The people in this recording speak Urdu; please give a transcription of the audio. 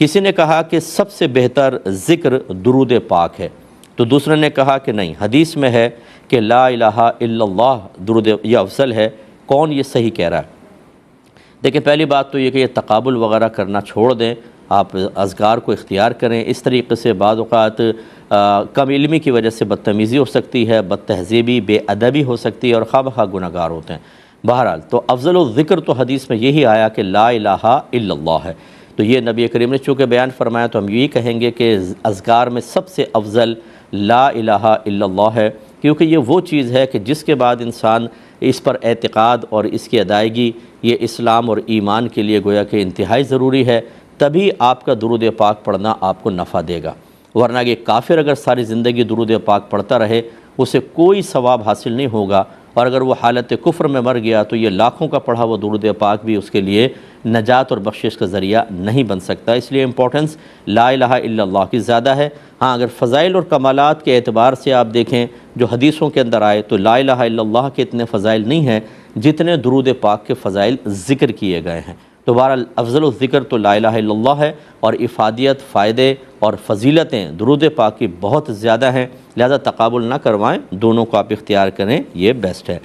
کسی نے کہا کہ سب سے بہتر ذکر درود پاک ہے، تو دوسرے نے کہا کہ نہیں، حدیث میں ہے کہ لا الہ الا اللہ درود یہ افضل ہے، کون یہ صحیح کہہ رہا ہے؟ دیکھیں، پہلی بات تو یہ کہ یہ تقابل وغیرہ کرنا چھوڑ دیں، آپ اذکار کو اختیار کریں۔ اس طریقے سے بعض اوقات کم علمی کی وجہ سے بدتمیزی ہو سکتی ہے، بد تہذیبی، بے ادبی ہو سکتی ہے، اور خواہ بخواہ گناہ گار ہوتے ہیں۔ بہرحال تو افضل الذکر تو حدیث میں یہی آیا کہ لا الہ الا اللہ ہے، تو یہ نبی کریم نے چونکہ بیان فرمایا تو ہم یہی کہیں گے کہ اذکار میں سب سے افضل لا الہ الا اللہ ہے، کیونکہ یہ وہ چیز ہے کہ جس کے بعد انسان اس پر اعتقاد اور اس کی ادائیگی یہ اسلام اور ایمان کے لیے گویا کہ انتہائی ضروری ہے، تبھی آپ کا درود پاک پڑھنا آپ کو نفع دے گا، ورنہ یہ کافر اگر ساری زندگی درود پاک پڑھتا رہے اسے کوئی ثواب حاصل نہیں ہوگا، اور اگر وہ حالت کفر میں مر گیا تو یہ لاکھوں کا پڑھا وہ درود پاک بھی اس کے لیے نجات اور بخشش کا ذریعہ نہیں بن سکتا۔ اس لیے امپورٹنس لا الہ الا اللہ کی زیادہ ہے۔ ہاں، اگر فضائل اور کمالات کے اعتبار سے آپ دیکھیں جو حدیثوں کے اندر آئے تو لا الہ الا اللہ کے اتنے فضائل نہیں ہیں جتنے درود پاک کے فضائل ذکر کیے گئے ہیں۔ تو بہرحال افضل الذکر تو لا الہ الا اللہ ہے، اور افادیت، فائدے اور فضیلتیں درود پاک کی بہت زیادہ ہیں، لہذا تقابل نہ کروائیں، دونوں کو آپ اختیار کریں، یہ بیسٹ ہے۔